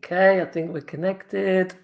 Okay, I think we're connected.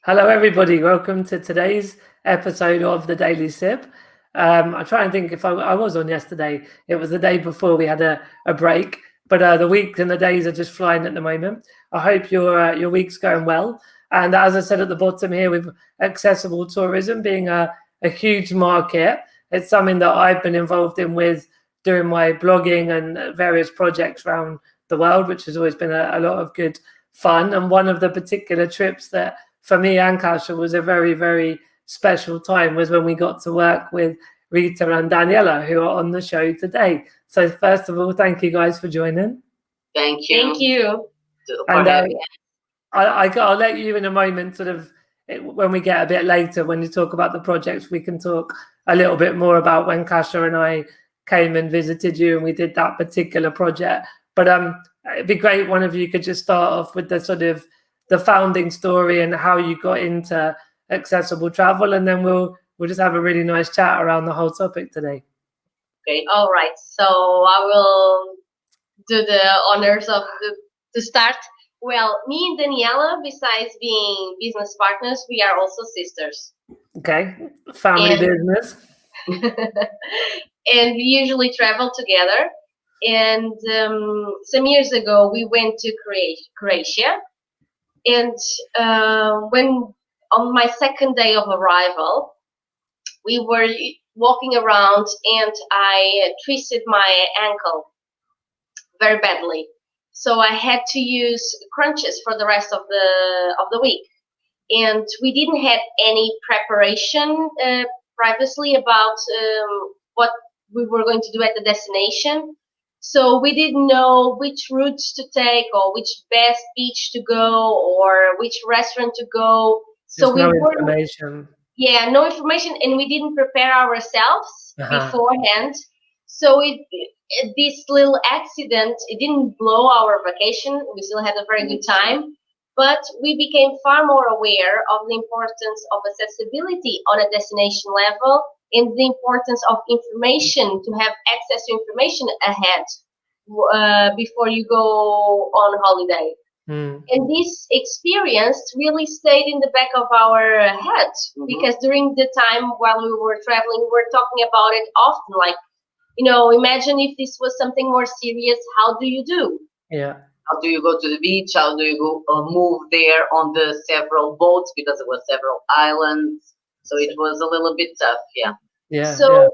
Hello, everybody. Welcome to today's episode of the Daily Sip. I try and think if I was on yesterday. It was the day before we had a break, but the weeks and the days are just flying at the moment. I hope your week's going well. And as I said at the bottom here, with accessible tourism being a huge market, it's something that I've been involved in with doing my blogging and various projects around the world, which has always been a lot of good fun. And one of the particular trips that for me and Kasia was a very, very special time was when we got to work with Rita and Daniela, who are on the show today. So first of all, thank you guys for joining. Thank you. Thank you. And I'll let you in a moment, sort of when we get a bit later, when you talk about the projects, we can talk a little bit more about when Kasia and I came and visited you and we did that particular project. But it'd be great one of you could just start off with the sort of the founding story and how you got into accessible travel, and then we'll just have a really nice chat around the whole topic today. Okay, all right. So I will do the honors of the start. Well, me and Daniela, besides being business partners, we are also sisters. Okay, family business. And we usually travel together. And some years ago, we went to Croatia. And when on my second day of arrival, we were walking around and I twisted my ankle very badly. So I had to use crunches for the rest of the week. And we didn't have any preparation previously about what we were going to do at the destination. So we didn't know which routes to take or which best beach to go or which restaurant to go. So no information. Yeah, no information, and we didn't prepare ourselves beforehand. So this little accident, it didn't blow our vacation. We still had a very good time, but we became far more aware of the importance of accessibility on a destination level and the importance of information, to have access to information ahead before you go on holiday. And this experience really stayed in the back of our heads, because during the time while we were traveling, we were talking about it often, like, imagine if this was something more serious, how do you do? Yeah. How do you go to the beach? How do you go move there on the several boats, because there were several islands, so it was a little bit tough. Yeah. So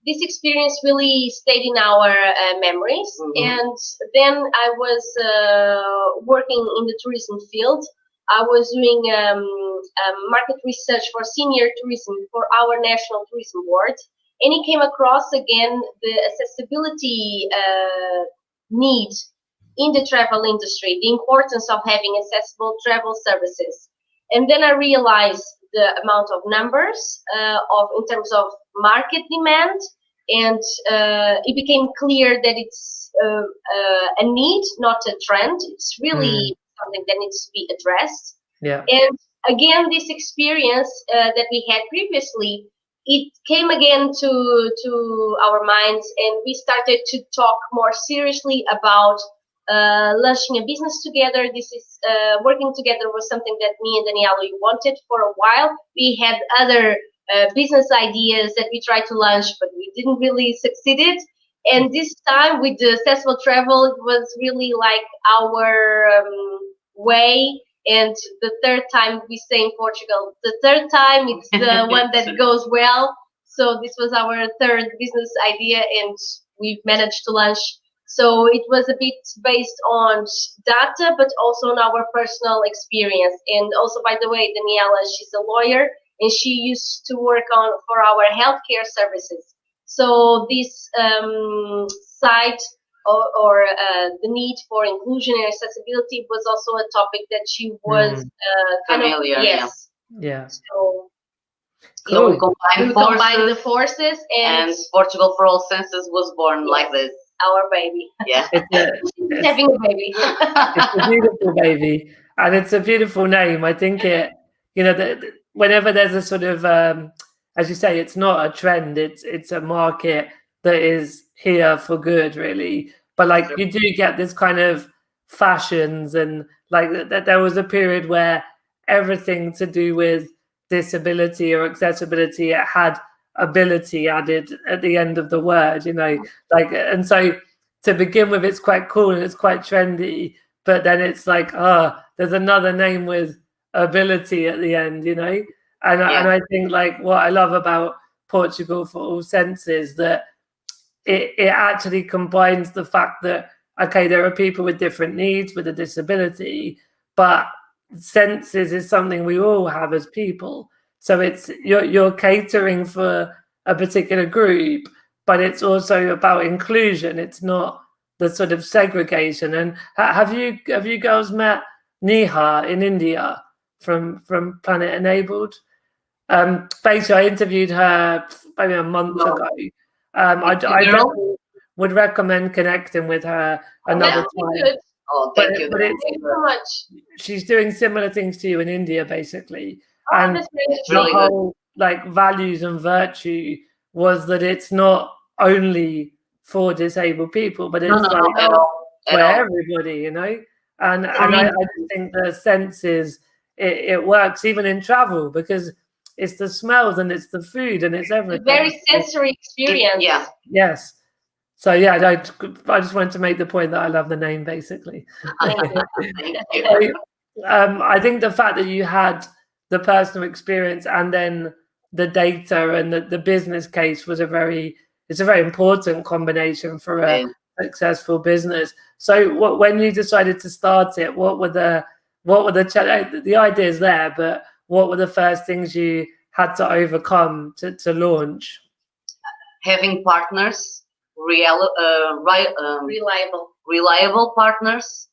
this experience really stayed in our memories. And then I was working in the tourism field. I was doing market research for senior tourism for our National Tourism Board, and it came across again the accessibility need in the travel industry, the importance of having accessible travel services. And then I realized the amount of numbers in terms of market demand, and it became clear that it's a need, not a trend. It's really something that needs to be addressed. Yeah. And again, this experience that we had previously, it came again to our minds, and we started to talk more seriously about launching a business together. This is working together was something that me and Daniela wanted for a while. We had other business ideas that we tried to launch, but we didn't really succeed. And this time with the accessible travel, it was really like our way. And the third time, we stay in Portugal. The third time, it's the one that goes well. So this was our third business idea, and we've managed to launch. So it was a bit based on data, but also on our personal experience. And also, by the way, Daniela, she's a lawyer, and she used to work for our healthcare services. So this side or the need for inclusion and accessibility was also a topic that she was familiar. Yes. Yeah. So cool. We combined the forces, and Portugal for All Senses was born like this. Our baby. Yeah. She's having a baby. It's a beautiful baby, and it's a beautiful name. I think whenever there's a sort of, as you say, it's not a trend. It's a market that is here for good, really. But like you do get this kind of fashions, and like that there was a period where everything to do with disability or accessibility, it had ability added at the end of the word, like, and so to begin with, it's quite cool and it's quite trendy, but then it's like, there's another name with ability at the end, and I think like what I love about Portugal for All Senses, that it actually combines the fact that, okay, there are people with different needs, with a disability, but senses is something we all have as people. So it's you're catering for a particular group, but it's also about inclusion. It's not the sort of segregation. And have you girls met Neha in India from Planet Enabled? Basically, I interviewed her maybe a month ago. I definitely would recommend connecting with her another time. Good. Oh, thank you. Thank you so much. She's doing similar things to you in India, basically. Oh, and that's really the really whole like values and virtue was that it's not only for disabled people, but it's for everybody, And I just think the senses, it works even in travel, because it's the smells and it's the food and it's everything. A very sensory experience. Yes. So yeah, I just wanted to make the point that I love the name, basically. Thank you. So, I think the fact that you had the personal experience and then the data and the business case was a very important combination for a successful business. So when you decided to start it, what were the ideas there, but what were the first things you had to overcome to launch? Having partners, reliable partners.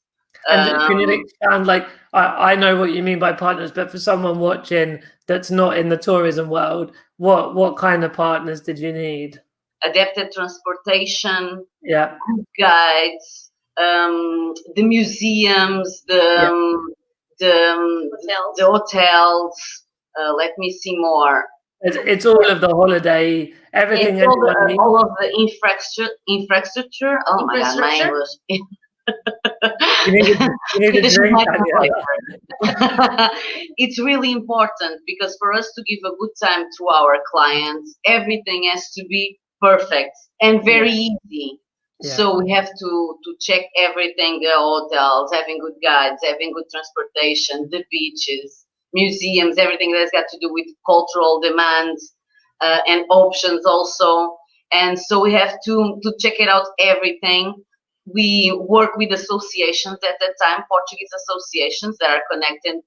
And can you expand, like, I know what you mean by partners, but for someone watching that's not in the tourism world, what kind of partners did you need? Adapted transportation, Yeah, guides, the museums, the hotels. Let me see more. it's all of the holiday, everything. All of the infrastructure. Oh my God, my English. You need a drink. It's really important, because for us to give a good time to our clients, everything has to be perfect and very easy. So we have to check everything: the hotels, having good guides, having good transportation, the beaches, museums, everything that's got to do with cultural demands and options also. And so we have to check it out, everything. We work with associations at that time, Portuguese associations that are connected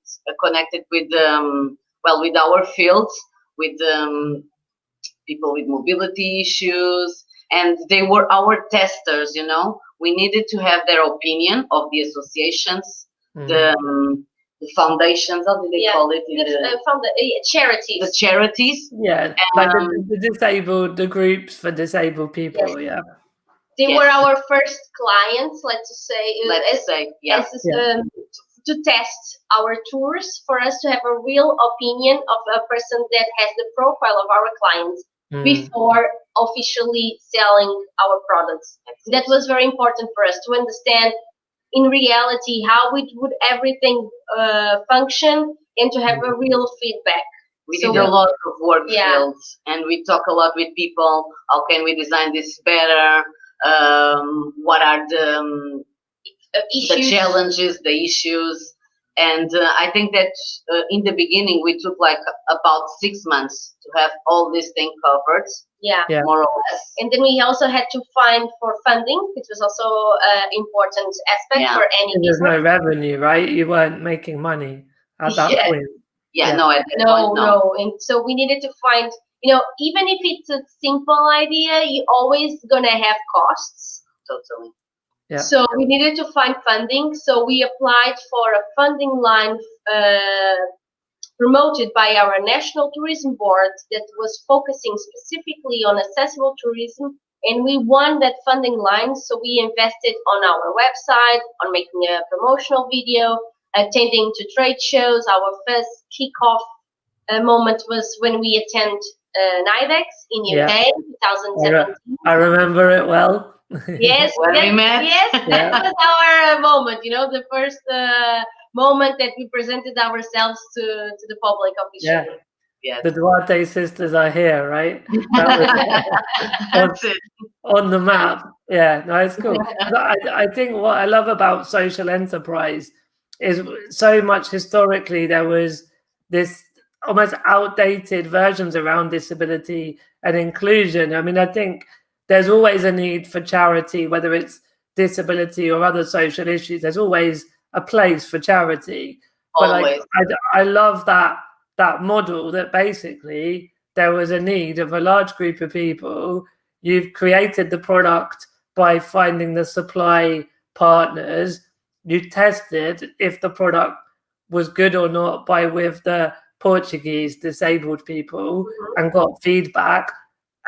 with with our fields, with people with mobility issues, and they were our testers. We needed to have their opinion of the associations, the foundations. How do they call it? From the charities. The charities. Yeah, like the groups for disabled people. Yes. They were our first clients, let's say, to test our tours, for us to have a real opinion of a person that has the profile of our clients before officially selling our products. That was very important for us to understand in reality how would everything function, and to have a real feedback. We did a lot of work fields, and we talk a lot with people. How can we design this better? What are the challenges, the issues? And I think that in the beginning we took like about 6 months to have all this thing covered. Yeah, more or less. And then we also had to find for funding, which was also an important aspect for any business. There's no revenue, right? You weren't making money at that point. No. And so we needed to find, even if it's a simple idea, you're always gonna have costs. Totally. Yeah. So we needed to find funding. So we applied for a funding line promoted by our National Tourism Board that was focusing specifically on accessible tourism, and we won that funding line. So we invested on our website, on making a promotional video, attending to trade shows. Our first kickoff moment was when we attend NIDEX in UK, 2017. I remember it well. Yes, When we met. Yes, Yeah. that was our moment. The first moment that we presented ourselves to the public Yeah. officially. Yes. The Duarte sisters are here, right? That was That's it. on the map. Yeah, no, it's cool. I think what I love about social enterprise is so much historically there was this almost outdated versions around disability and inclusion. I mean, I think there's always a need for charity, whether it's disability or other social issues. There's always a place for charity. But Always. I love that model that basically there was a need of a large group of people. You've created the product by finding the supply partners. You tested if the product was good or not by with the Portuguese disabled people and got feedback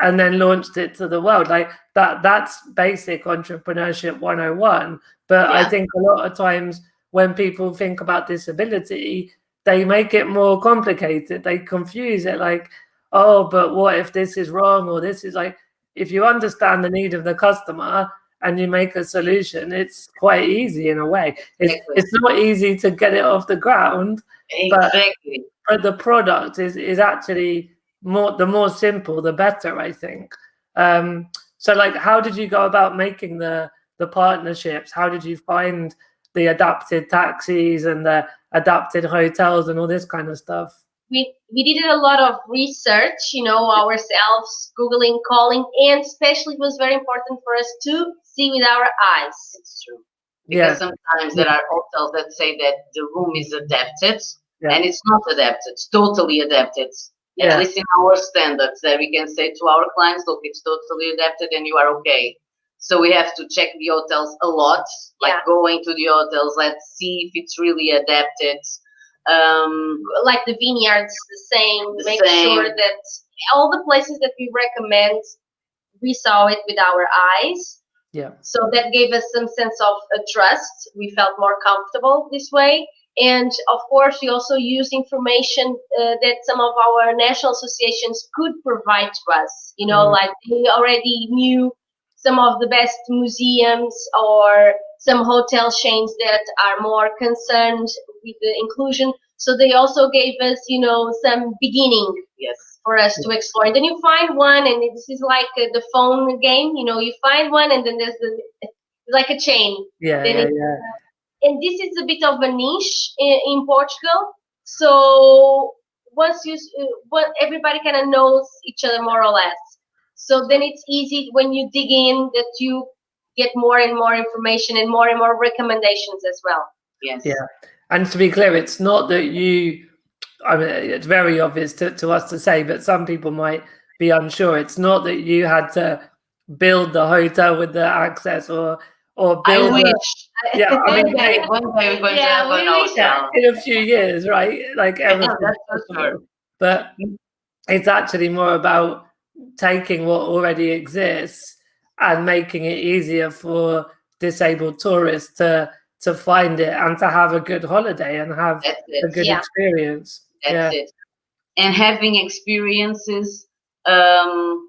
and then launched it to the world. Like that's basic entrepreneurship 101. But I Yeah. think a lot of times when people think about disability, they make it more complicated. They confuse it like, oh, but what if this is wrong or this is like, if you understand the need of the customer and you make a solution, it's quite easy in a way. It's not easy to get it off the ground, Exactly. but the product is actually the more simple, the better, I think. So like, how did you go about making the partnerships? How did you find the adapted taxis and the adapted hotels and all this kind of stuff? We did a lot of research, ourselves, Googling, calling, and especially it was very important for us to see with our eyes. It's true. Because sometimes there Yeah. are hotels that say that the room is adapted, Yeah. and it's not adapted. It's totally adapted. Yeah. At least in our standards, that we can say to our clients, look, it's totally adapted and you are okay. So we have to check the hotels a lot, like going to the hotels, let's see if it's really adapted. Like the vineyards, the same. Make sure that all the places that we recommend, we saw it with our eyes. Yeah. So that gave us some sense of trust. We felt more comfortable this way. And of course, we also used information that some of our national associations could provide to us. Like they already knew some of the best museums or some hotel chains that are more concerned with the inclusion. So they also gave us, some beginning for us to explore. And then you find one, and this is like the phone game. You find one, and then there's like a chain. Yeah. And this is a bit of a niche in Portugal. So once everybody kind of knows each other more or less. So then it's easy when you dig in that you get more and more information and more recommendations as well. Yes. Yeah. And to be clear, it's not that I mean, it's very obvious to us to say, but some people might be unsure. It's not that you had to build the hotel with the access or build. I wish. Yeah, I mean, one day we're going to have an hotel. In a few years, right? Like everything. That's for sure. But it's actually more about taking what already exists and making it easier for disabled tourists to find it and to have a good holiday and have a good experience. That's it. And having experiences, common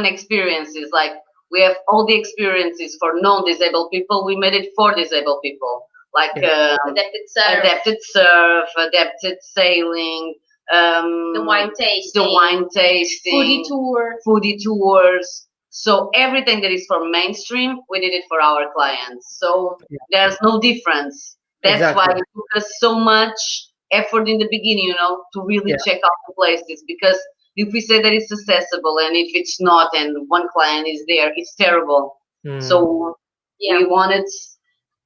experiences, like we have all the experiences for non-disabled people. We made it for disabled people, like adapted surf, adapted sailing, the wine tasting, foodie tours. So everything that is for mainstream, we did it for our clients. So there's no difference. That's why it took us so much effort in the beginning, to really check out the places. Because if we say that it's accessible and if it's not and one client is there, it's terrible. So we wanted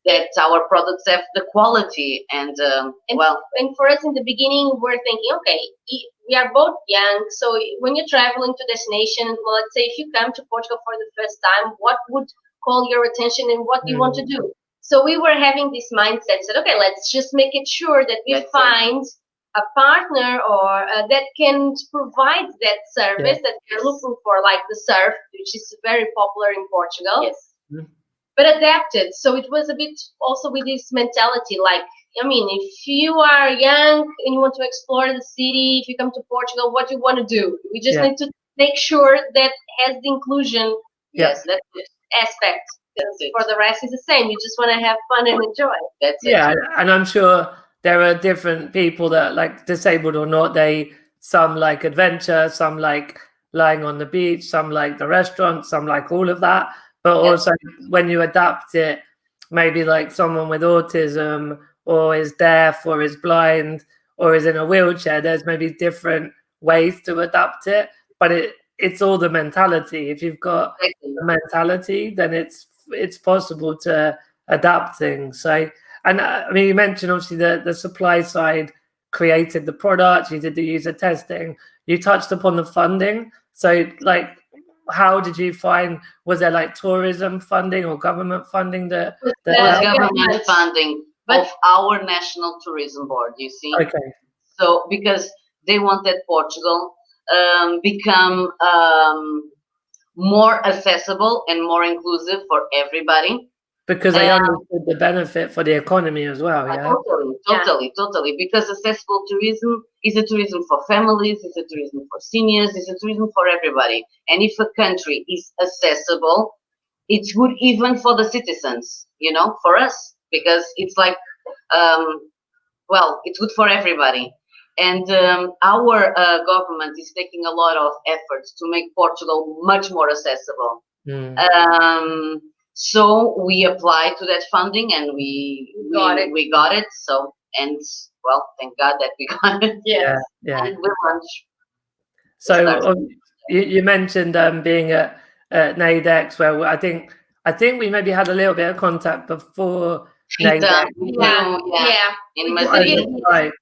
that our products have the quality and for us in the beginning, we're thinking, okay, we are both young, so when you're traveling to destination, let's say if you come to Portugal for the first time, what would call your attention and what do you want to do? So we were having this mindset that, okay, let's just make it sure that we find a partner or that can provide that service that you're looking for, like the surf, which is very popular in Portugal. But adapted. So it was a bit also with this mentality, like, I mean, if you are young and you want to explore the city, if you come to Portugal, what do you want to do? We just need to make sure that has the inclusion. Yes, that's it. aspect. For the rest, it's the same. You just want to have fun and enjoy. That's it. Yeah, and I'm sure there are different people that, like, disabled or not, some like adventure, some like lying on the beach, some like the restaurant, some like all of that. But also when you adapt it, maybe like someone with autism or is deaf or is blind or is in a wheelchair, there's maybe different ways to adapt it. But it's all the mentality. If you've got the mentality, then it's possible to adapt things. So, and I mean, you mentioned obviously the supply side created the product, you did the user testing, you touched upon the funding. So, like, how did you find, was there like tourism funding or government funding that was government funding of our National Tourism Board, you see? Okay. So, because they wanted Portugal become more accessible and more inclusive for everybody. Because they understood the benefit for the economy as well, yeah? Totally. Because accessible tourism is a tourism for families, it's a tourism for seniors, it's a tourism for everybody. And if a country is accessible, it's good even for the citizens, you know, for us, because it's like, well, it's good for everybody. And our government is taking a lot of efforts to make Portugal much more accessible. So we applied to that funding and we got it. So, and well, thank God that we got it. Yeah. And we launched. So you mentioned being at NAIDEX, where I think we maybe had a little bit of contact before NAIDEX. In Madrid. Right.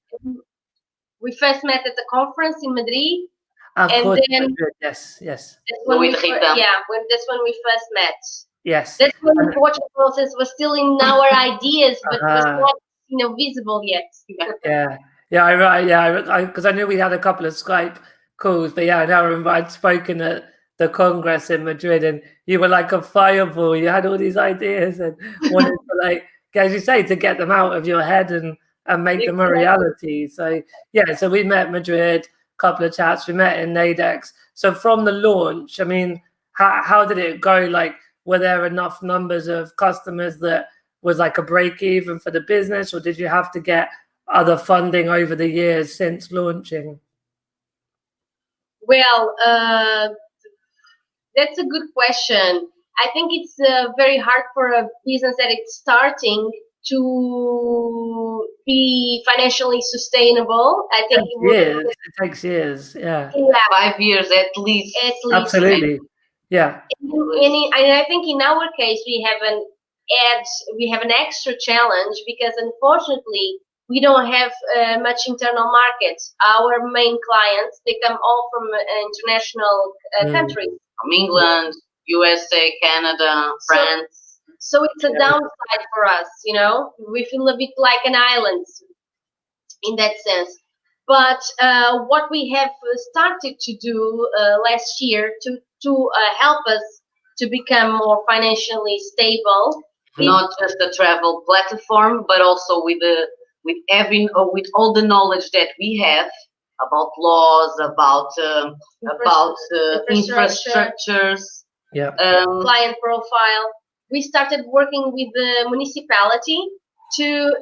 We first met at the conference in Madrid. Of and course, then Madrid. Yes. That's when we first met. Yes. That's when the Portugal process was still in our ideas, but was not, visible yet. Because I knew we had a couple of Skype calls, but I now remember I'd spoken at the Congress in Madrid, and you were like a fireball. You had all these ideas and wanted to, like, as you say, to get them out of your head and make them a reality. So so we met in Madrid, a couple of chats. We met in NAIDEX. So from the launch, I mean, how did it go? Like, were there enough numbers of customers that was like a break even for the business, or did you have to get other funding over the years since launching? Well, that's a good question. I think it's very hard for a business that it's starting to be financially sustainable. I think it takes years. Yeah. 5 years at least. Absolutely. Yeah. And I think in our case we have an extra challenge because unfortunately we don't have much internal markets. Our main clients, they come all from international countries. From England, USA, Canada, France. So it's a downside for us, We feel a bit like an island in that sense. But what we have started to do last year to help us to become more financially stable, not just a travel platform, but also with all the knowledge that we have about laws, about infrastructures, client profile. We started working with the municipality to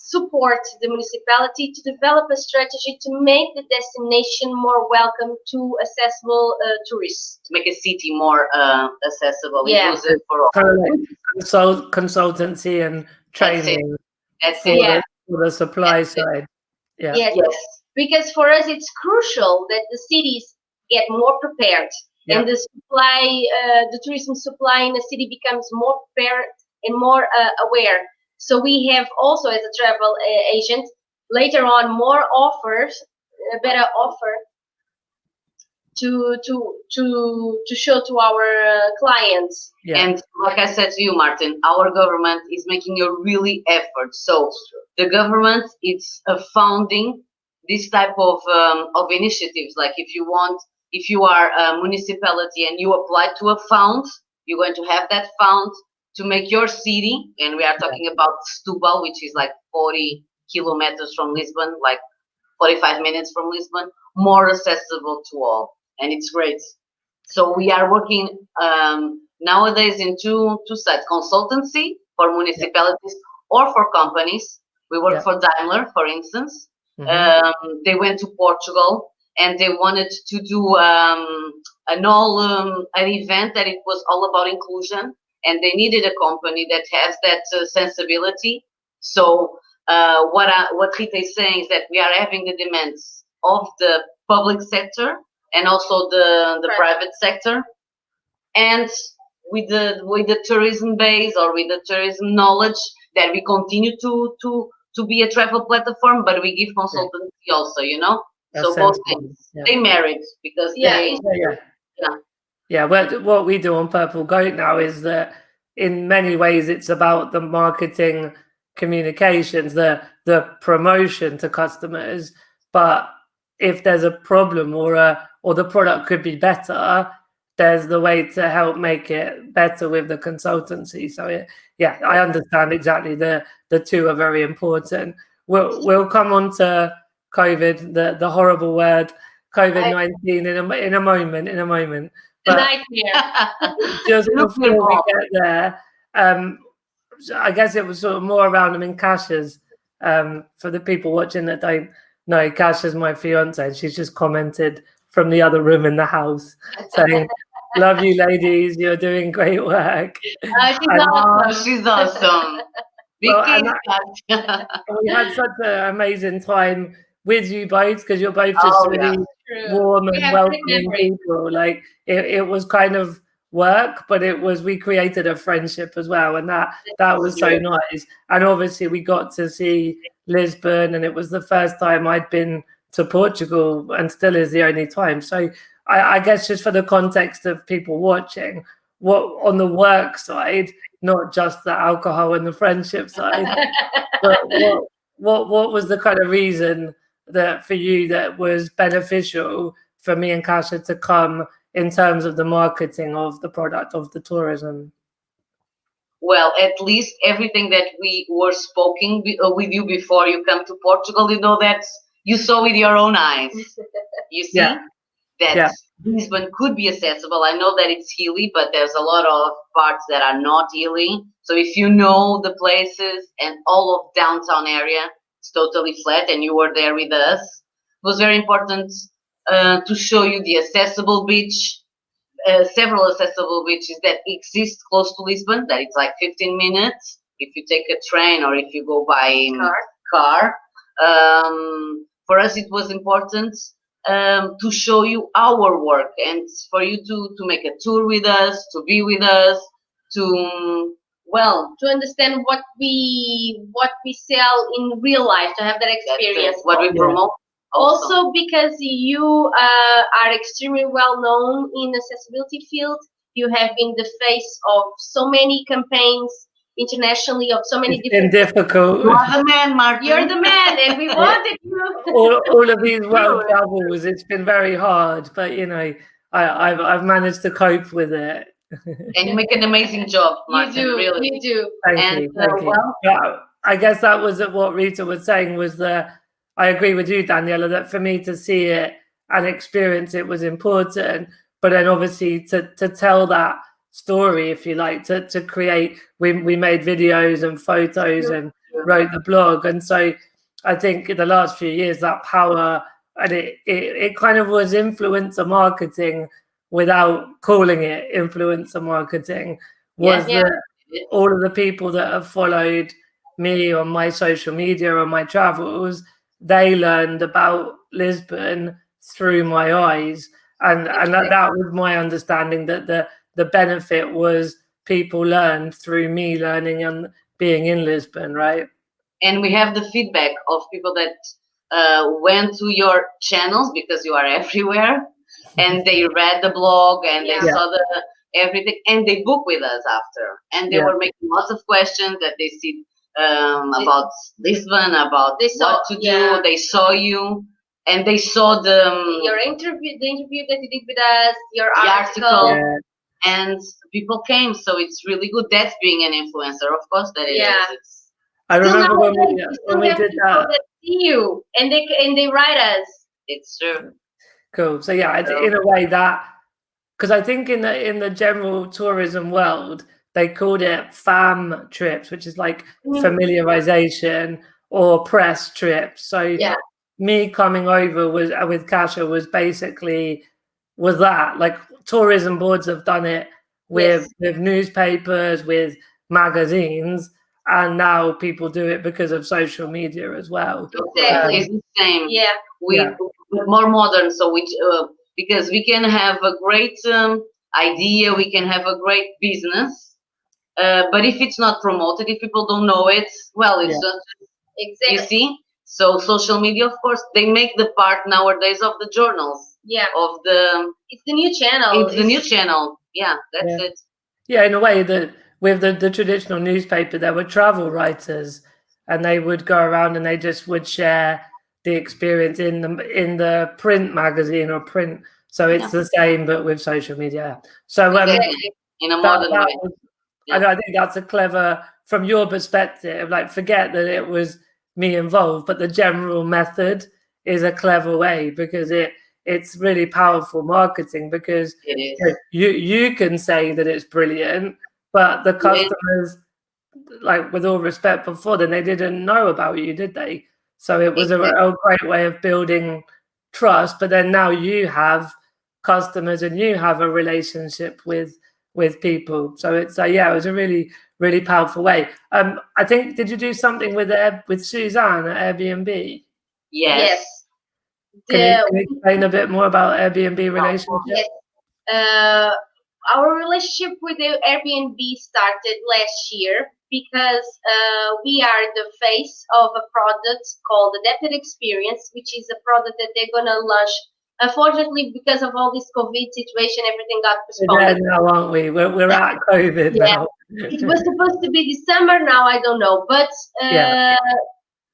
support the municipality to develop a strategy to make the destination more welcome to accessible tourists. To make a city more accessible, inclusive for all. Kind of like consultancy and training. That's it. For the supply side. Yeah. Yes. Because for us it's crucial that the cities get more prepared and the supply, the tourism supply in the city becomes more prepared and more aware. So we have also, as a travel agent, later on more offers, a better offer to show to our clients. And like I said to you, Martin, our government is making a really effort. So the government is founding this type of initiatives. Like if you are a municipality and you apply to a fund, you're going to have that fund to make your city, and we are talking about Setúbal, which is like 40 kilometers from Lisbon, like 45 minutes from Lisbon, more accessible to all. And it's great. So we are working nowadays in two sides: consultancy for municipalities or for companies. We work for Daimler, for instance. They went to Portugal and they wanted to do an event that it was all about inclusion, and they needed a company that has that sensibility. So what Rita is saying is that we are having the demands of the public sector and also the private sector, and with the tourism base or with the tourism knowledge that we continue to be a travel platform, but we give consultancy also, you know. That's so both things they merit because Well, what we do on Purple Goat now is that in many ways it's about the marketing, communications, the promotion to customers. But if there's a problem or the product could be better, there's the way to help make it better with the consultancy. So I understand exactly the two are very important. We'll come on to COVID, the horrible word COVID-19 in a moment. But nightmare. Just before we get there, I guess it was sort of more around Kassia's. For the people watching that don't know, Kassia's my fiance, and she's just commented from the other room in the house saying, "Love you, ladies. You're doing great work." She's awesome. We had such an amazing time with you both because you're both just really warm and welcoming people. Like it was kind of work, but we created a friendship as well, and that was so nice. And obviously we got to see Lisbon, and it was the first time I'd been to Portugal, and still is the only time. So I guess just for the context of people watching, what on the work side, not just the alcohol and the friendship side, but what was the kind of reason that for you that was beneficial for me and Kassia to come in terms of the marketing of the product of the tourism? Well, at least everything that we were speaking with you before you come to Portugal, you know, that you saw with your own eyes. You see that Lisbon could be accessible. I know that it's hilly, but there's a lot of parts that are not hilly. So if you know the places and all of downtown area, it's totally flat, and you were there with us. It was very important to show you the accessible beach, several accessible beaches that exist close to Lisbon, that it's like 15 minutes if you take a train or if you go by car. For us, it was important to show you our work and for you to make a tour with us, to be with us, to understand what we sell in real life, to have that experience. What we promote. Also because you are extremely well known in accessibility field. You have been the face of so many campaigns internationally of so many different. It's been difficult. You are the man, Martin. You're the man, and we wanted you. all of these world travels, it's been very hard, but you know, I've managed to cope with it. And you make an amazing job, Martin. You do, really. you do. Thank you. I guess that was what Rita was saying was I agree with you, Daniela, that for me to see it and experience it was important, but then obviously to tell that story, if you like, to create, we made videos and photos and wrote the blog. And so I think in the last few years, that power, and it kind of was influencer marketing without calling it influencer marketing, was that all of the people that have followed me on my social media or my travels, they learned about Lisbon through my eyes. And that was my understanding, that the benefit was people learned through me learning and being in Lisbon, right? And we have the feedback of people that went to your channels because you are everywhere, and they read the blog and they saw everything, and they book with us after, and they were making lots of questions that they see about Lisbon, about what to do. They saw you, and they saw your interview, the interview that you did with us, your article. And people came, so it's really good. That's being an influencer, of course. That is. I remember when we did that. See you, and they write us. It's true. Cool. So in a way, that because I think in the general tourism world, they called it fam trips, which is like familiarization, or press trips. So me coming over was with Kasha was basically that. Like tourism boards have done it with newspapers, with magazines, and now people do it because of social media as well. Exactly, it's the same. Yeah, we're more modern, so because we can have a great idea, we can have a great business, but if it's not promoted, if people don't know it, well, it's just exactly. You see, so social media, of course, they make the part nowadays of the journals. Yeah, of the it's the new channel. It's the new channel. Yeah, that's it. Yeah, in a way that with the traditional newspaper, there were travel writers, and they would go around and they just would share the experience in the print magazine or print. So it's the same, but with social media. So Exactly. In a modern way. I think that's a clever, from your perspective, like forget that it was me involved, but the general method is a clever way, because it's really powerful marketing, because you can say that it's brilliant, but the customers, like with all respect before then, they didn't know about you, did they? So it was a great way of building trust, but then now you have customers and you have a relationship with people. So it's it was a really, really powerful way. I think, did you do something with Suzanne at Airbnb? Yes. Can you explain a bit more about Airbnb relationship? Yes. Our relationship with the Airbnb started last year because we are the face of a product called Adapted Experience, which is a product that they're gonna launch. Unfortunately, because of all this COVID situation, everything got postponed. Yeah, now, aren't we? We're at COVID now. It was supposed to be December. Now I don't know, but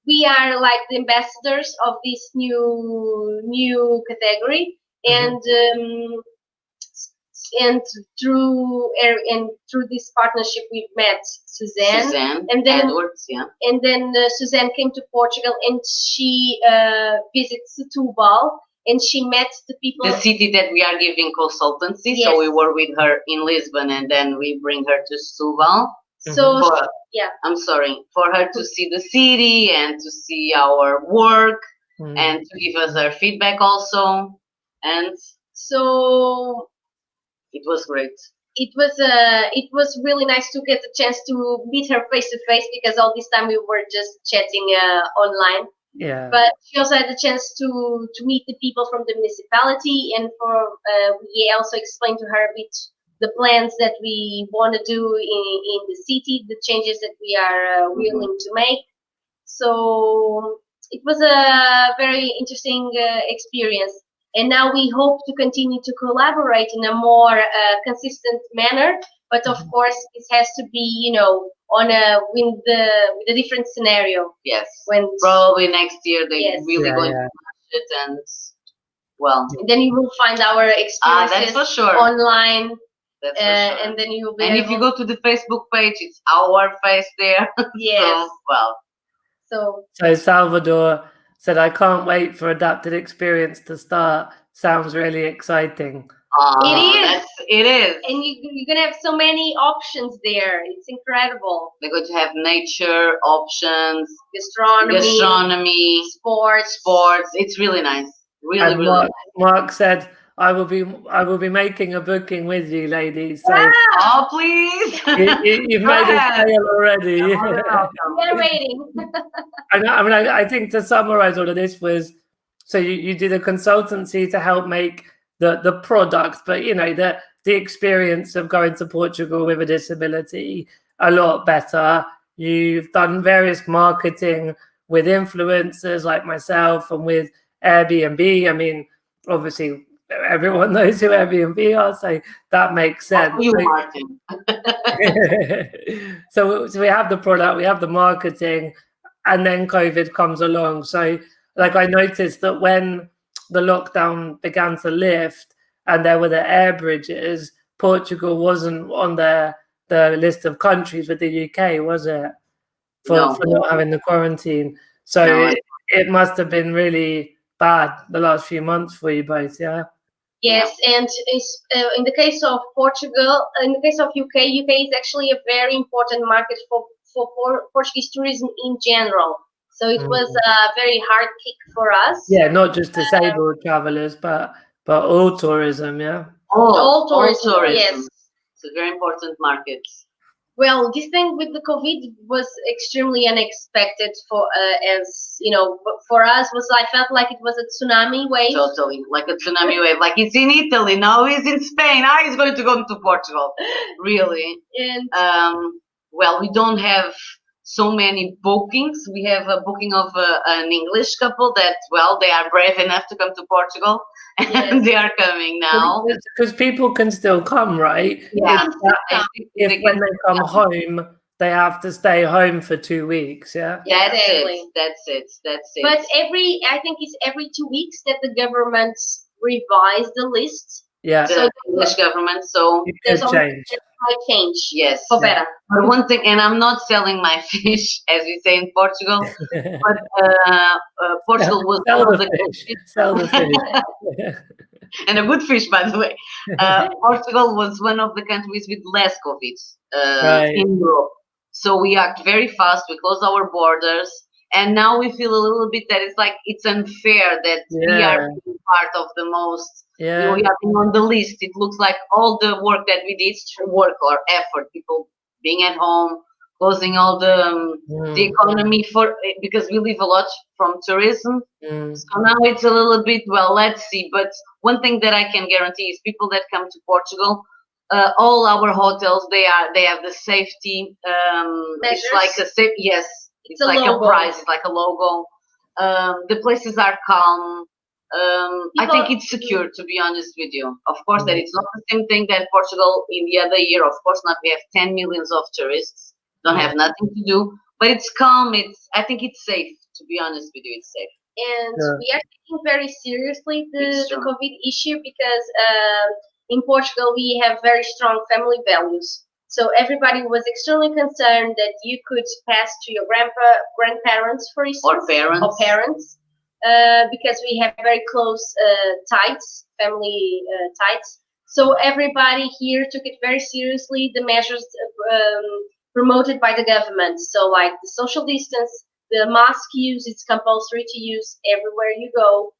we are like the ambassadors of this new category, and through this partnership we've met Suzanne and then Edwards, and then Suzanne came to Portugal, and she visits Setúbal, and she met the people. The city that we are giving consultancy. Yes. So we were with her in Lisbon, and then we bring her to Setúbal. So I'm sorry, for her to see the city and to see our work and to give us her feedback also. And so it was great. It was really nice to get the chance to meet her face to face, because all this time we were just chatting online. Yeah. But she also had the chance to meet the people from the municipality, and we also explained to her a bit the plans that we want to do in the city, the changes that we are willing to make. So it was a very interesting experience. And now we hope to continue to collaborate in a more consistent manner. But of course, it has to be, with a different scenario. Yes. When probably next year they really going to launch it, and and then you will find our experiences that's for sure. online. That's for sure. And then you will be. And if you go to the Facebook page, it's our face there. Yes. So Salvador said, "I can't wait for Adapted Experience to start. Sounds really exciting." It is. And you're going to have so many options there. It's incredible. They're going to have nature options, gastronomy, sports. It's really nice. Really nice. Mark said, I will be making a booking with you, ladies. So oh, please! You've made a sale already. We're waiting. I think to summarize all of this was, so you did a consultancy to help make the product, but the experience of going to Portugal with a disability a lot better. You've done various marketing with influencers like myself and with Airbnb. I mean, obviously, everyone knows who Airbnb are, so that makes sense. So we have the product, we have the marketing, and then COVID comes along. So I noticed that when the lockdown began to lift and there were the air bridges, Portugal wasn't on the list of countries with the UK, was it? For not having the quarantine. So it must have been really bad the last few months for you both, yeah? Yes, and in the case of Portugal, in the case of UK is actually a very important market for Portuguese tourism in general. So it was a very hard kick for us. Yeah, not just disabled travelers, but all tourism. Yeah. All tourism. Yes, it's a very important market. Well, this thing with the COVID was extremely unexpected for as you know, for us I felt like it was a tsunami wave. Totally, like a tsunami wave. Like it's in Italy now, he's in Spain. Now he's going to go to Portugal. Really. And well, we don't have so many bookings. We have a booking of an English couple that, well, they are brave enough to come to Portugal, and they are coming now. Because people can still come, right? Yeah. If when they come home, they have to stay home for 2 weeks. Yeah. Yeah, that's it. But I think it's every 2 weeks that the government revise the list. Yeah. The English government. So there's change. Change. Yes. For better. But one thing, and I'm not selling my fish, as we say in Portugal, but Portugal was sell the fish. And a good fish, by the way. Portugal was one of the countries with less COVID in Europe. So we act very fast. We close our borders. And now we feel a little bit that it's unfair that we are part of the most. Yeah. We are on the list. It looks like all the work that we did, work or effort, people being at home, closing all the economy because we live a lot from tourism. So now it's a little bit, well, let's see. But one thing that I can guarantee is people that come to Portugal, all our hotels, they have the safety. Measures? It's like a safe. Yes, it's like a prize. It's like a logo. The places are calm. I think it's secure, to be honest with you. Of course, that it's not the same thing that Portugal in the other year. Of course not. We have 10 millions of tourists. Don't have nothing to do, but it's calm. I think it's safe. To be honest with you, it's safe. And we are taking very seriously the COVID issue because in Portugal we have very strong family values. So everybody was extremely concerned that you could pass to your grandparents, for instance, or parents. Because we have very close family ties. So everybody here took it very seriously, the measures promoted by the government. So like the social distance, the mask use, it's compulsory to use everywhere you go.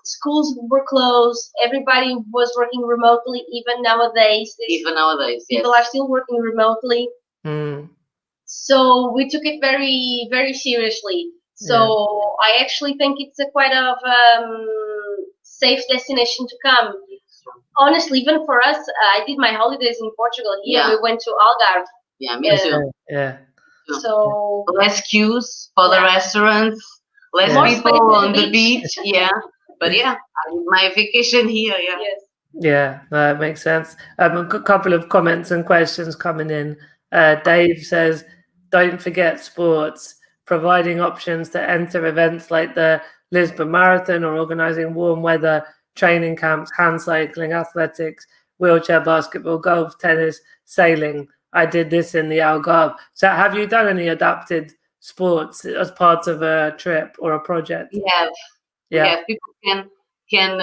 Schools were closed. Everybody was working remotely, even nowadays. People are still working remotely. So we took it very, very seriously. So I actually think it's a quite of safe destination to come. Honestly, even for us, I did my holidays in Portugal. Here we went to Algarve. Yeah, me too. Yeah. So less queues for the restaurants, less people on the beach. Yeah, but I did my vacation here. Yeah. Yes. Yeah, that makes sense. A couple of comments and questions coming in. Dave says, "Don't forget sports." Providing options to enter events like the Lisbon Marathon or organising warm weather training camps, hand cycling, athletics, wheelchair basketball, golf, tennis, sailing. I did this in the Algarve. So have you done any adapted sports as part of a trip or a project? We have. Yeah. People can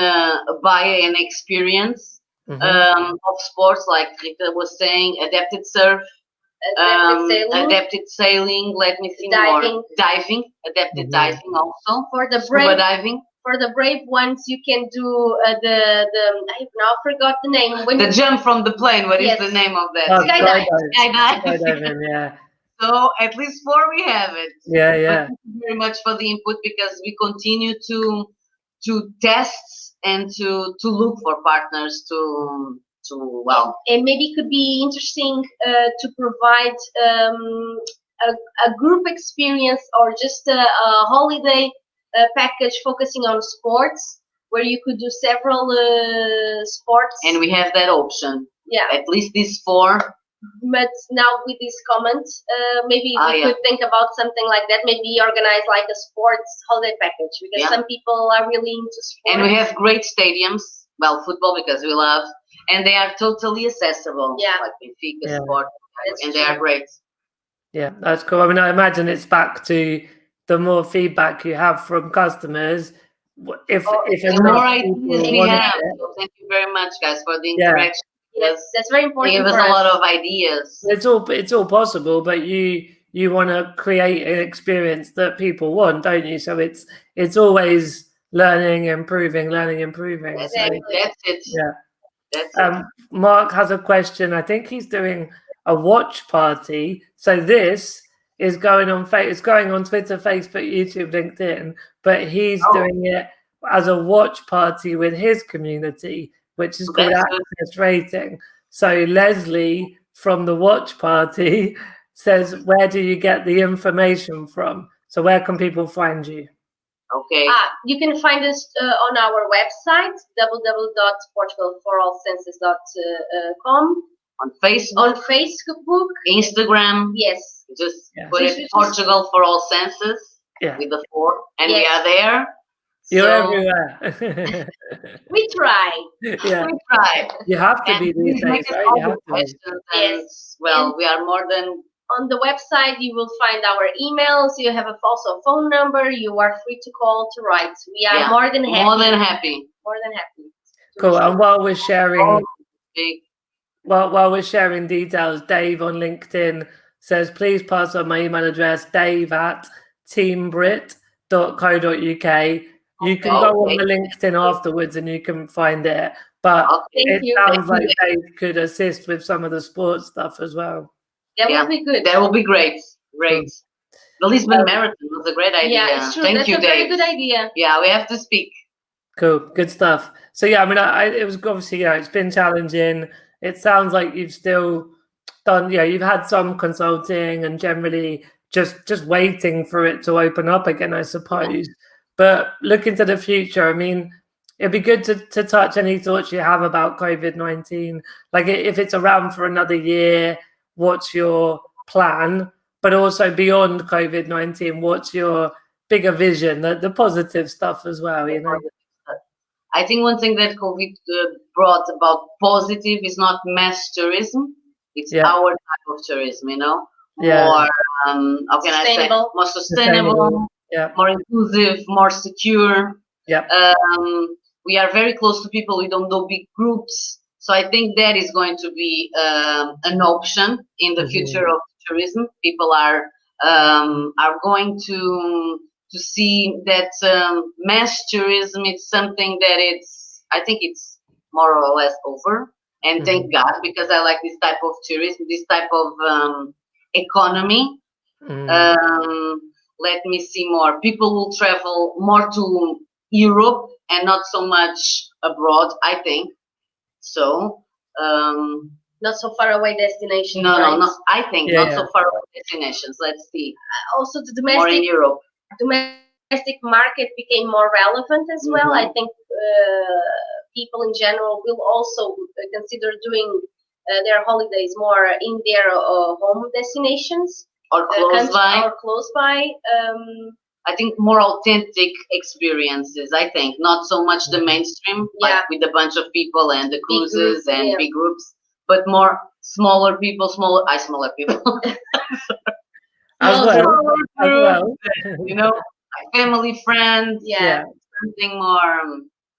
buy an experience of sports, like Rita was saying, adapted surf. Adapted sailing. Let me think more. Diving. Adapted diving also. For the scuba diving. For the brave ones, you can do the I now forgot the name. The jump from the plane. What is the name of that? Skydiving. Yeah. So at least 4 we have it. Yeah. But thank you very much for the input because we continue to test and to look for partners to and maybe it could be interesting to provide a group experience or just a holiday package focusing on sports where you could do several sports. And we have that option. Yeah. At least these 4. But now with this comment, maybe we could think about something like that. Maybe organize like a sports holiday package because some people are really into sports. And we have great stadiums. Well, football because we love. And they are totally accessible. Yeah. Like Benfica, Sport, and they are great. Yeah, that's cool. I mean, I imagine it's back to the more feedback you have from customers, if the enough more ideas people we want have. it, So thank you very much, guys, for the Yeah. interaction. Yes, that's very They important gave us for a us. lot of ideas. it's all possible, but you want to create an experience that people want, don't you? So it's always learning, improving. Exactly. That's it. Yeah. That's it. Mark has a question. I think he's doing a watch party. So this is going on it's going on Twitter, Facebook, YouTube, LinkedIn, but he's doing it as a watch party with his community, which is called That's good. Access Rating. So Leslie from the watch party says, where do you get the information from? So where can people find you? Okay. You can find us on our website, www.portugalforallsenses.com. On Facebook, On Facebook, Instagram. yes. Just Yeah. put it Portugal for all senses with the 4, and we are there. You're So everywhere. We try. Yeah. we try. You have to And be these please days, make us right? all You have the to be. questions. Yes. And, well, And we are more than on the website, you will find our emails. You have also a phone number. You are free to call, to write. We are more than happy. More than happy. More than happy. Cool. And while we're sharing, Big. while we're sharing details, Dave on LinkedIn says, please pass on my email address, dave@teambrit.co.uk. You can go on the LinkedIn afterwards and you can find it. But it sounds like Dave could assist with some of the sports stuff as well. That would be good. That will be great. Great. The Lisbon Marathon was a great idea. Yeah, it's true. Thank That's you, a Dave. very good idea. Yeah, we have to speak. Cool, good stuff. So yeah, I mean, it was obviously, it's been challenging. It sounds like you've still done, you've had some consulting and generally just waiting for it to open up again, I suppose. Yeah. But looking to the future, I mean, it'd be good to touch any thoughts you have about COVID-19. Like if it's around for another year, what's your plan? But also beyond COVID-19, what's your bigger vision, the positive stuff as well, I think one thing that COVID brought about positive is not mass tourism. It's our type of tourism, More, how can I say, more sustainable, more inclusive, more secure. We are very close to people. We don't do big groups. So I think that is going to be an option in the future of tourism. People are going to see that mass tourism is something that I think it's more or less over. And thank God, because I like this type of tourism, this type of economy. Let me see more. People will travel more to Europe and not so much abroad, I think. So, not so far away destinations. No, I think not so far away destinations. Let's see. Also, the more in Europe. Domestic market became more relevant as well. I think people in general will also consider doing their holidays more in their home destinations or close by. I think more authentic experiences. I think not so much the mainstream, like with a bunch of people and the cruises and big groups, but more smaller people. Smaller people. as well. Like family, friends. Yeah. Something more.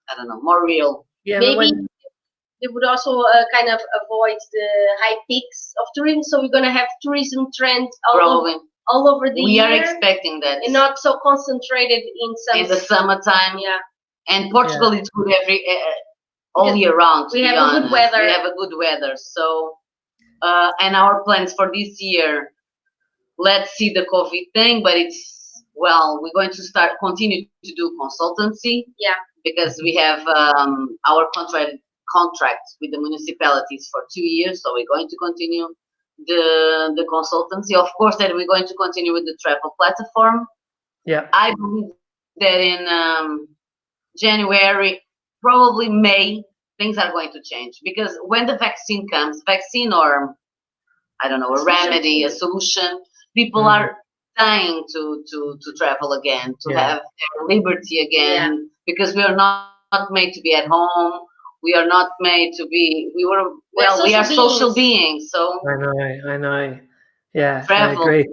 I don't know, more real. Yeah, maybe they would also kind of avoid the high peaks of tourism. So we're gonna have tourism trends all over the year. We are expecting that, and not so concentrated in the summertime. Yeah. And Portugal is good all year round. We have a good weather. We have a good weather. So, and our plans for this year. Let's see the COVID thing, but we're going to continue to do consultancy. Yeah. Because we have our contract with the municipalities for 2 years, so we're going to continue the consultancy. Of course, that we're going to continue with the travel platform. Yeah. I believe that in January, probably May, things are going to change because when the vaccine comes, or I don't know, a remedy, a solution, people are dying to travel again, to have their liberty again, because we are not made to be at home. We are not made to be. We are social beings. So I know. Yeah, travel. I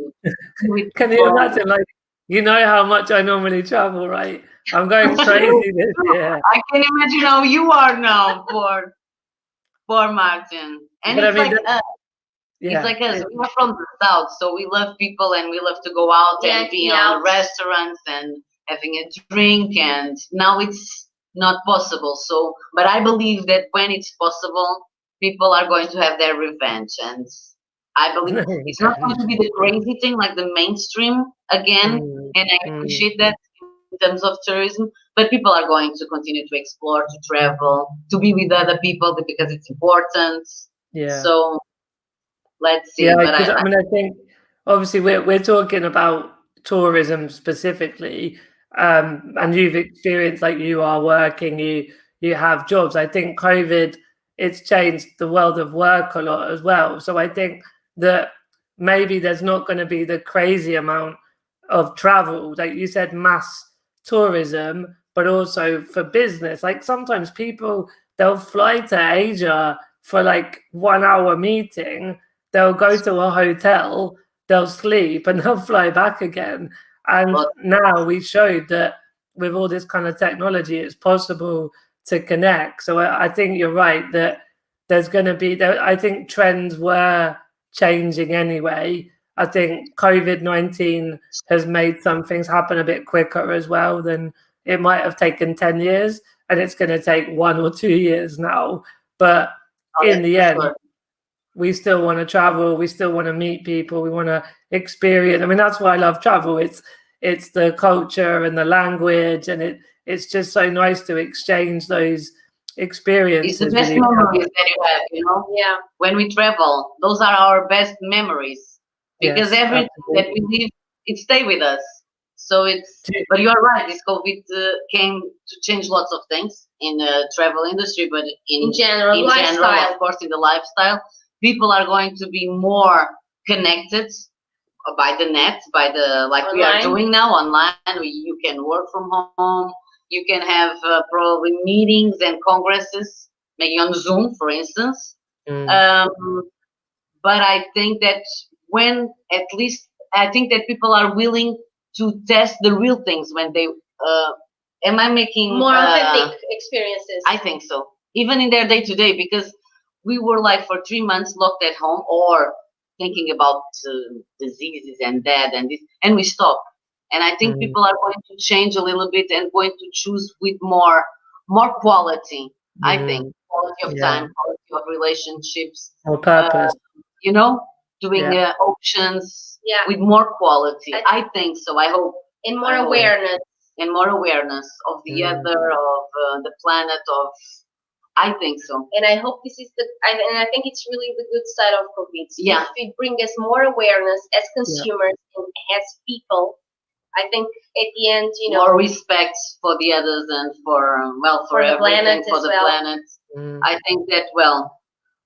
agree. Can you imagine? Like, how much I normally travel, right? I'm going crazy this year. I can imagine how you are now, poor Martin. And But I it's mean, like us. yeah, It's like us. We are from the south, so we love people and we love to go out and be on restaurants and having a drink. And now it's not possible. So, but I believe that when it's possible, people are going to have their revenge. And I believe it's not going to be the crazy thing like the mainstream again. And I appreciate that in terms of tourism. But people are going to continue to explore, to travel, to be with other people because it's important. yeah. So let's see. Yeah, But because I mean, I think obviously we're talking about tourism specifically, and you've experienced, like, you are working, you have jobs. I think COVID, it's changed the world of work a lot as well. So I think that maybe there's not going to be the crazy amount of travel, like you said, mass tourism, but also for business. Like sometimes people, they'll fly to Asia for like 1 hour meeting. They'll go to a hotel, they'll sleep, and they'll fly back again. And now we showed that with all this kind of technology, it's possible to connect. So I think you're right that there's going to be, I think trends were changing anyway. I think COVID-19 has made some things happen a bit quicker as well than it might have taken 10 years. And it's going to take 1 or 2 years now. But in the end, we still want to travel. We still want to meet people. We want to experience. I mean, that's why I love travel. It's the culture and the language, and it's just so nice to exchange those experiences. It's the best memories that you have, you know? Yeah. When we travel, those are our best memories because everything that we live, it stay with us. So but you are right. This COVID came to change lots of things in the travel industry, but in general, of course, in the lifestyle, people are going to be more connected by the net, by the like online. We are doing now online. You can work from home. You can have probably meetings and congresses, maybe on Zoom, for instance. But I think that I think that people are willing to test the real things when they. Am I making more authentic experiences? I think so. Even in their day to day, because we were like for 3 months locked at home or thinking about diseases and that and this, and we stopped. And I think people are going to change a little bit and going to choose with more quality. I think quality of time, quality of relationships, more purpose. You know, doing options with more quality. I think so. I hope. And more awareness. And more awareness of the other, of the planet, of. I think so. And I hope this is and I think it's really the good side of COVID. If it brings us more awareness as consumers and as people, I think at the end, more respect for the others and for everything, for the planet. I think that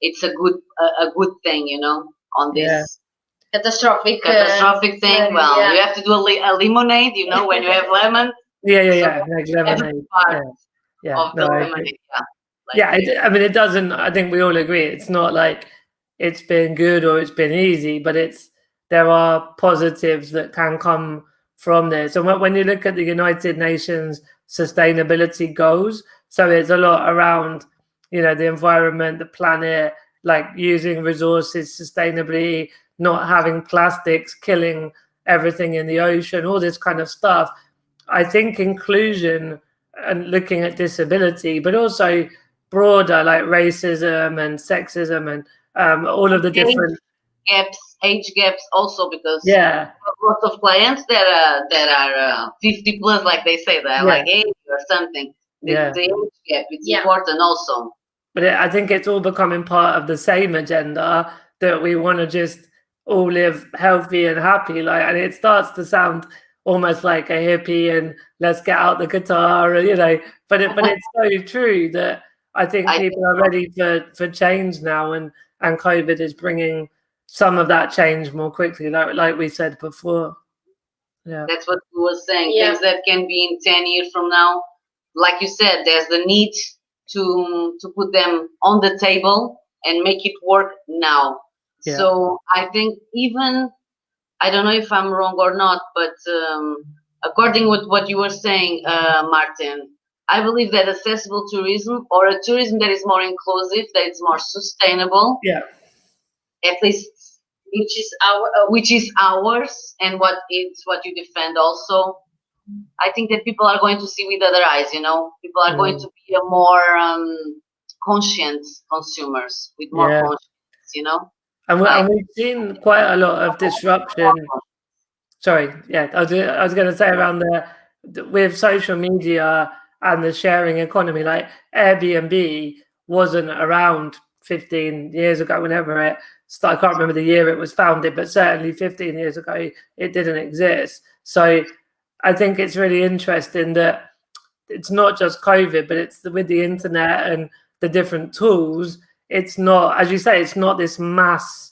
it's a good thing, on this catastrophic thing. You have to do a lemonade, when you have lemon. Like lemonade. Of the lemonade. I mean, it doesn't. I think we all agree. It's not like it's been good or it's been easy, but there are positives that can come from there. So when you look at the United Nations sustainability goals, so it's a lot around, the environment, the planet, like using resources sustainably, not having plastics killing everything in the ocean, all this kind of stuff. I think inclusion and looking at disability, but also broader, like racism and sexism and all of the different age gaps also, because lots of clients that are 50 plus, like they say, that like 80 or something. The age gap, it's important also. But I think it's all becoming part of the same agenda that we want to just all live healthy and happy. And it starts to sound almost like a hippie and let's get out the guitar, but it's so true that I think people are ready for change now, and COVID is bringing some of that change more quickly, like we said before. That's what we were saying. Things that can be in 10 years from now, like you said, there's the need to put them on the table and make it work now. So I think even, I don't know if I'm wrong or not, but according with what you were saying, Martin, I believe that accessible tourism, or a tourism that is more inclusive, that is more sustainable, Yeah. at least which is ours, and what you defend also. I think that people are going to see with other eyes. People are going to be a more conscient consumers with more conscience. And we've seen quite a lot of disruption. Sorry, I was going to say around with social media and the sharing economy, like Airbnb wasn't around 15 years ago, whenever it started. I can't remember the year it was founded, but certainly 15 years ago, it didn't exist. So I think it's really interesting that it's not just COVID, but it's with the internet and the different tools. It's not, as you say, it's not this mass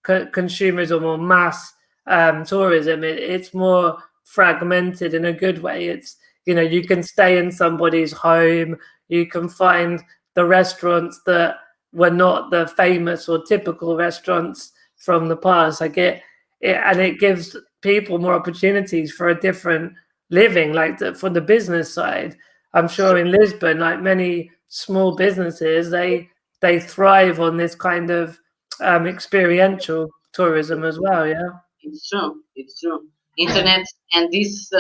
consumerism or mass tourism. It's more fragmented in a good way. It's, you can stay in somebody's home. You can find the restaurants that were not the famous or typical restaurants from the past. Like and it gives people more opportunities for a different living, like from the business side. I'm sure in Lisbon, like many small businesses, they thrive on this kind of experiential tourism as well. Yeah, it's true. Internet and this,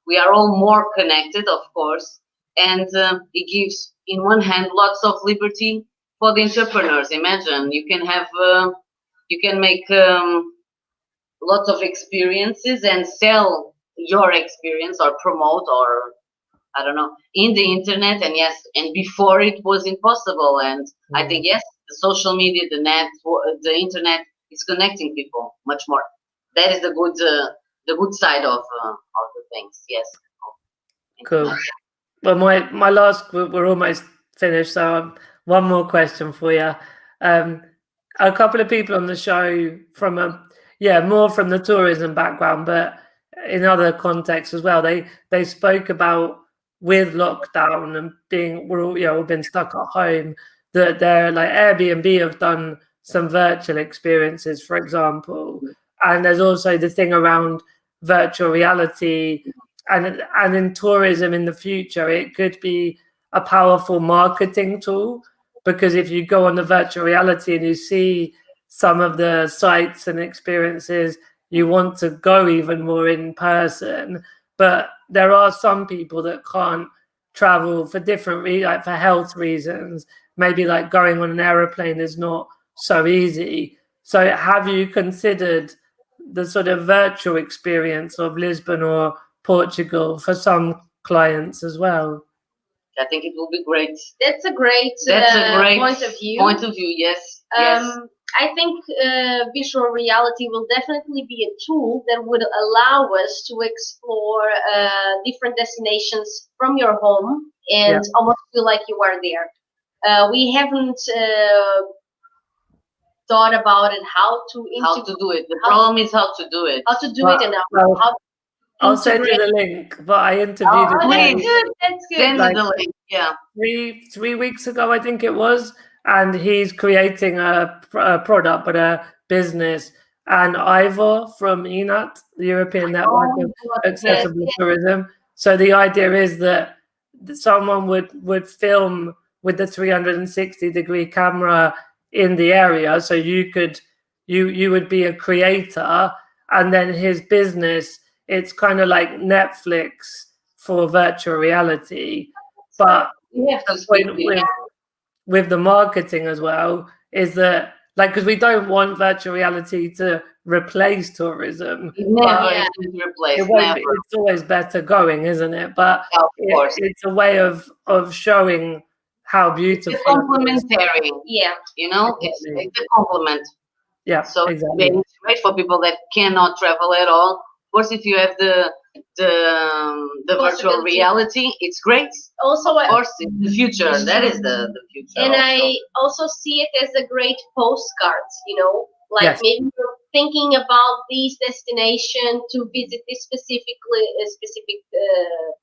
we are all more connected, of course, and it gives, in one hand, lots of liberty for the entrepreneurs. Imagine you can make lots of experiences and sell your experience or promote, or I don't know, in the internet. And yes, and before it was impossible. And I think, yes, the social media, the net, the internet is connecting people much more. That is the good side of the things. Yes. Cool. Well, my last, we're almost finished, so one more question for you. A couple of people on the show from more from the tourism background, but in other contexts as well. They spoke about, with lockdown and we've been stuck at home, that they're like Airbnb have done some virtual experiences, for example, and there's also the thing around virtual reality, and in tourism in the future, it could be a powerful marketing tool, because if you go on the virtual reality and you see some of the sites and experiences, you want to go even more in person. But there are some people that can't travel for different like for health reasons. Maybe like going on an aeroplane is not so easy. So have you considered the sort of virtual experience of Lisbon or Portugal for some clients as well? I think it will be great. That's a great point of view. Point of view, yes. Yes. I think visual reality will definitely be a tool that would allow us to explore different destinations from your home and almost feel like you are there. We haven't thought about it, how to do it. The problem is how to do it. How to do it, and how I'll send you the link, but I interviewed him. That's good. Send me the link. Yeah. 3 weeks ago, I think it was, and he's creating a product, but a business. And Ivor from ENAT, the European Network of Accessible Tourism. So the idea is that someone would film with the 360-degree camera in the area, so you would be a creator, and then his business, it's kind of like Netflix for virtual reality. But with the marketing as well, is that, like, because we don't want virtual reality to replace tourism. It's always better going, isn't it? But it's a way of showing how beautiful. It's complementary. Yeah, it's a complement. Yeah, so exactly. It's great for people that cannot travel at all. Of course, if you have the virtual reality, it's great. Also, of course, in the future, that is the future. And I also see it as a great postcard. Maybe you're thinking about this destination to visit this specific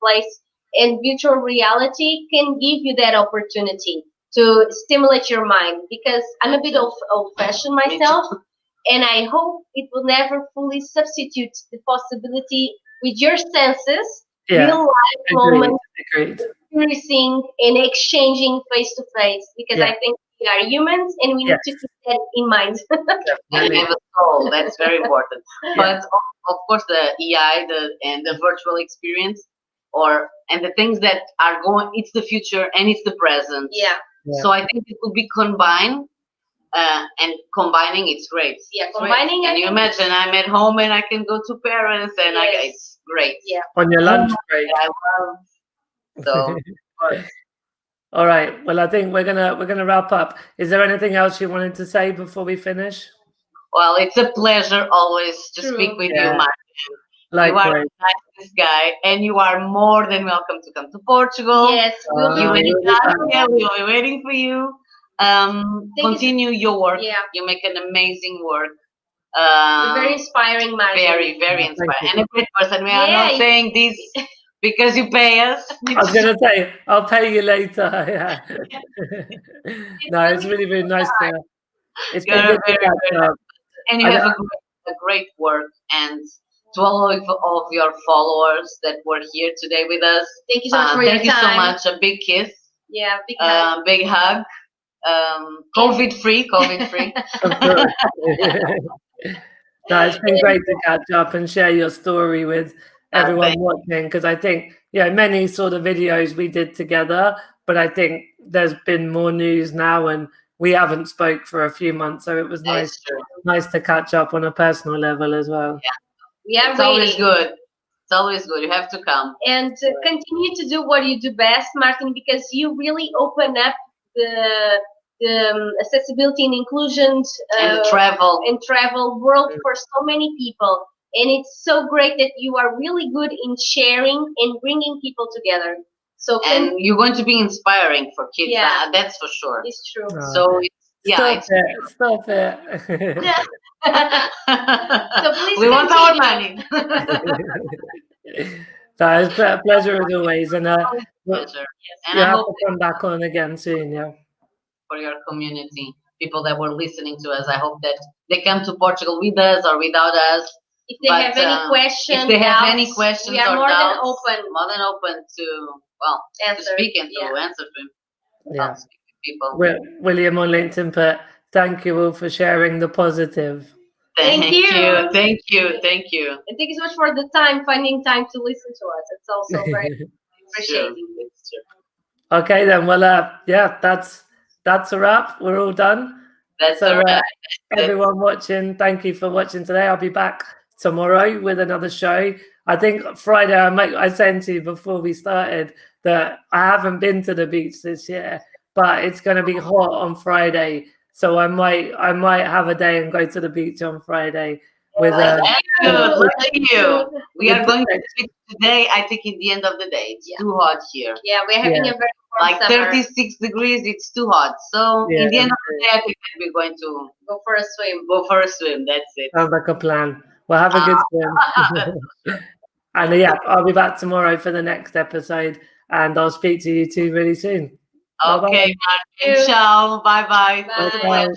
place, and virtual reality can give you that opportunity to stimulate your mind, because I'm a bit old-fashioned myself, and I hope it will never fully substitute the possibility with your senses, Yeah. real life moments, Agreed. experiencing and exchanging face to face, because Yeah. I think we are humans and we need to keep that in mind. And have a soul. That's very important. Yeah. But of course, the EI, and the virtual experience, and the things that are going, it's the future and it's the present. Yeah. So I think it could be combined, and combining it's great. Yeah, It's combining. Great. Can you imagine? I'm at home and I can go to Paris, and it's great. Yeah. On your lunch break. I love. So. All right. Well, I think we're gonna wrap up. Is there anything else you wanted to say before we finish? Well, it's a pleasure always to speak with you, Martin. Likewise. You are the nicest guy, and you are more than welcome to come to Portugal. Yes, we'll You be and Italia, we'll be waiting for you. Continue your work. Yeah. You make an amazing work. You're very inspiring, Martin. Very, very inspiring. you. And a great person. We are not saying this because you pay us. I was gonna say I'll pay you later. Yeah. No, it's really, really nice to. It's been good to catch up. And you have a great work, and to all of your followers that were here today with us. Thank you so much for your time. Thank you so much. A big kiss. Yeah, big hug. Big hug. COVID free. Of course. No, it's been great to catch up and share your story with everyone watching, because I think many sort of videos we did together, but I think there's been more news now, and we haven't spoke for a few months, so it was nice to catch up on a personal level as well. Yeah, it's always good. It's always good. You have to come and continue to do what you do best, Martin, because you really open up the accessibility and inclusion and travel world for so many people. And it's so great that you are really good in sharing and bringing people together. So and you're going to be inspiring for kids. Yeah, that's for sure. It's true. So stop it. So please we want our money. That is a pleasure as always, and pleasure. And I hope to come back on again soon. Yeah. For your community, people that were listening to us, I hope that they come to Portugal with us or without us. If they have any questions, we are more than open to answer. To speak and to answer them. Yeah. Speak with people. William on LinkedIn put, thank you all for sharing the positive. Thank you. And thank you so much for the time, finding time to listen to us. It's also very appreciated. Okay then. Well, that's a wrap. We're all done. That's a wrap. Everyone watching, thank you for watching today. I'll be back tomorrow with another show. I think Friday, I said to you before we started that I haven't been to the beach this year, but it's going to be hot on Friday, so I might have a day and go to the beach on Friday. With look at you. We are going to speak today. I think in the end of the day, it's too hot here. Yeah, we're having a very warm summer. 36 degrees. It's too hot. So in the end of the day, I think that we're going to go for a swim. That's it. Sounds like a plan. Well, have a good swim. And I'll be back tomorrow for the next episode, and I'll speak to you two really soon. Okay, Martin. Ciao. Bye-bye. Bye.